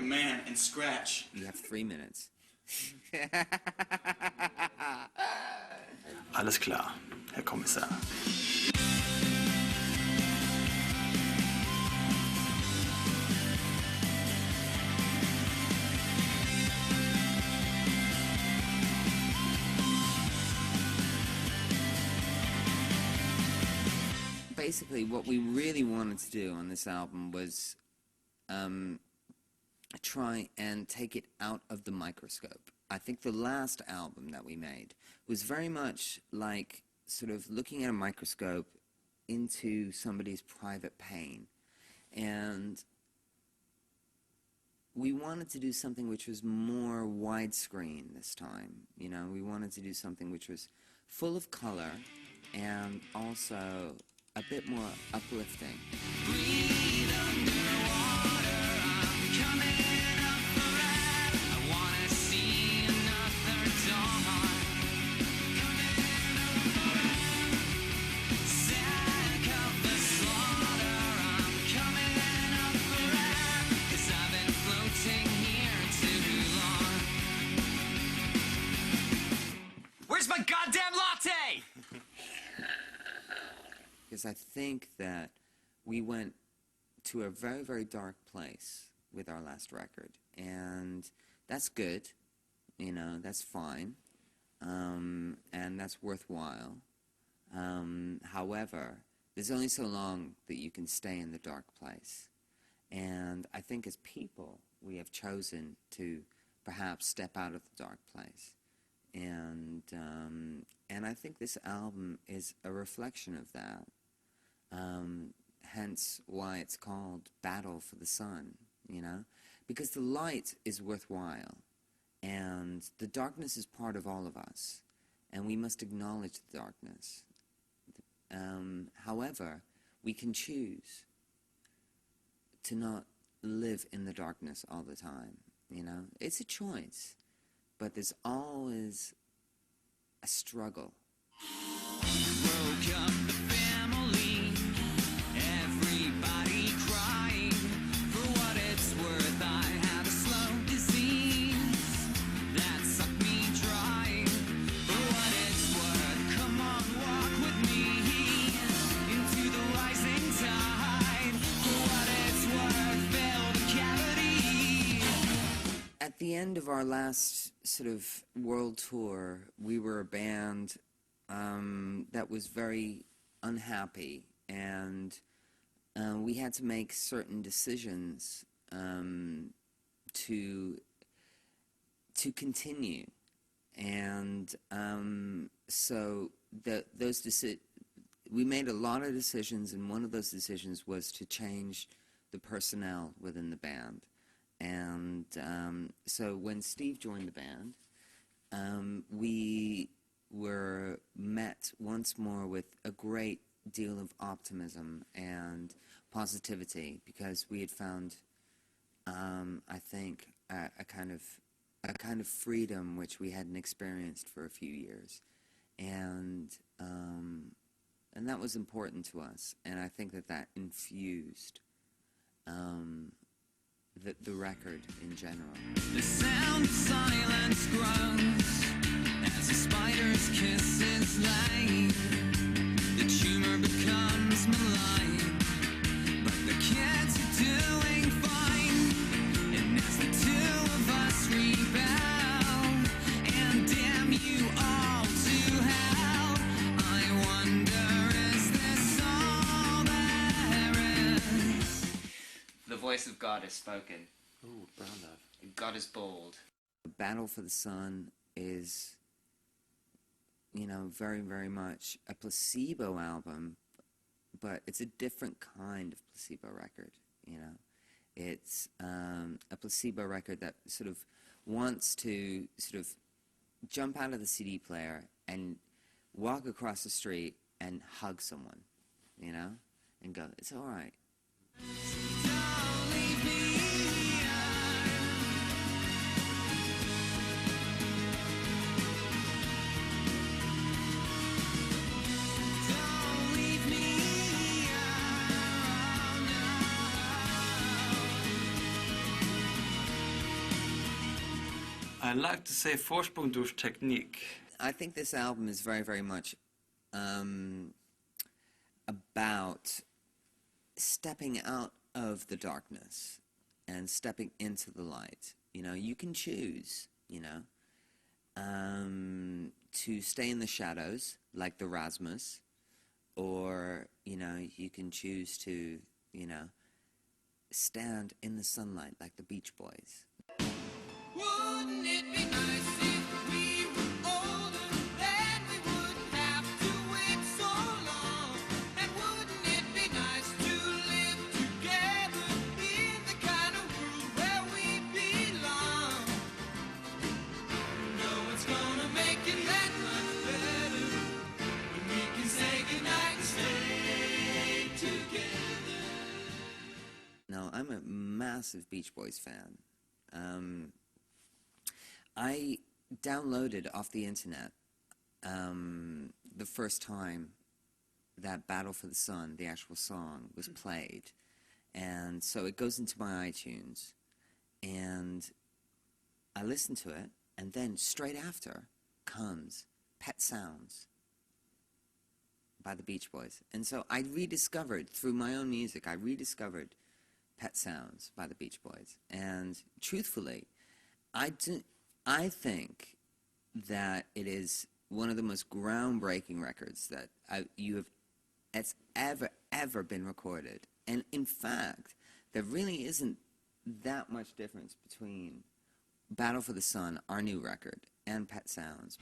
man and scratch. You have 3 minutes. Alles klar, Herr Kommissar. Basically, what we really wanted to do on this album was try and take it out of the microscope. I think the last album that we made was very much like sort of looking at a microscope into somebody's private pain. And we wanted to do something which was more widescreen this time. You know, we wanted to do something which was full of color and also a bit more uplifting. Breathe underwater, I'm coming up for air. I wanna see another dawn. Coming up for air. Sack of the slaughter, I'm coming up for air. 'Cause I've been floating here too long. Where's my goddamn latte? Because I think that we went to a very, very dark place with our last record. And that's good, you know, that's fine, and that's worthwhile. However, there's only so long that you can stay in the dark place. And I think as people, we have chosen to perhaps step out of the dark place. And I think this album is a reflection of that. Hence why it's called Battle for the Sun, you know? Because the light is worthwhile, and the darkness is part of all of us, and we must acknowledge the darkness. However, we can choose to not live in the darkness all the time, you know? It's a choice, but there's always a struggle. Broke up the family, everybody crying. For what it's worth, I had a slow disease that sucked me dry. For what it's worth, come on, walk with me into the rising tide. For what it's worth, fill the cavity. At the end of our last sort of world tour, we were a band that was very unhappy, and we had to make certain decisions to continue. And so we made a lot of decisions, and one of those decisions was to change the personnel within the band. And so when Steve joined the band, we were met once more with a great deal of optimism and positivity, because we had found, I think, a kind of freedom which we hadn't experienced for a few years, and that was important to us, and I think that infused the record in general. The sound of silence grows as a spider's kiss is laid. The tumor becomes malign, but the kids are doing fine. And as the two of us rebel and damn you all to hell, I wonder, is this all there is? The voice of God is spoken. Ooh, brown love. God is bold. Battle for the Sun is, you know, very, very much a Placebo album, but it's a different kind of Placebo record, you know. It's a Placebo record that sort of wants to sort of jump out of the CD player and walk across the street and hug someone, you know, and go, it's all right. Don't leave me here. Don't leave me here. Oh, no. I like to say Vorsprung durch Technik. I think this album is very, very much about stepping out of the darkness and stepping into the light. You know, you can choose, you know, to stay in the shadows like the Rasmus, or, you know, you can choose to, you know, stand in the sunlight like the Beach Boys. Wouldn't it be nice if we were older, then we wouldn't have to wait so long? And wouldn't it be nice to live together in the kind of world where we belong? No one's gonna make it that much better when we can say goodnight and stay together. Now, I'm a massive Beach Boys fan. I downloaded off the internet the first time that Battle for the Sun, the actual song, was played. And so it goes into my iTunes, and I listen to it, and then straight after comes Pet Sounds by the Beach Boys. And so I rediscovered, through my own music, I rediscovered Pet Sounds by the Beach Boys. And truthfully, I think that it is one of the most groundbreaking records that it's ever been recorded. And in fact, there really isn't that much difference between Battle for the Sun, our new record, and Pet Sounds.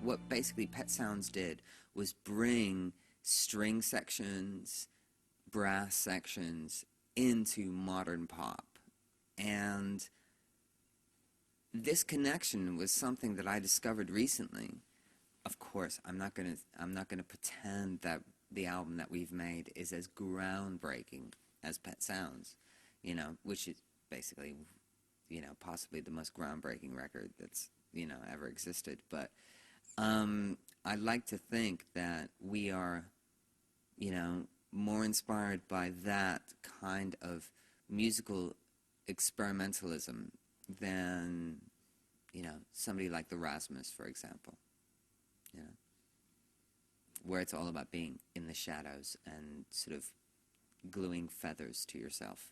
What basically Pet Sounds did was bring string sections, brass sections into modern pop. And this connection was something that I discovered recently. Of course, I'm not gonna pretend that the album that we've made is as groundbreaking as Pet Sounds, you know, which is basically, you know, possibly the most groundbreaking record that's, you know, ever existed. But I'd like to think that we are, you know, more inspired by that kind of musical experimentalism than, you know, somebody like the Rasmus, for example, you know, where it's all about being in the shadows and sort of gluing feathers to yourself.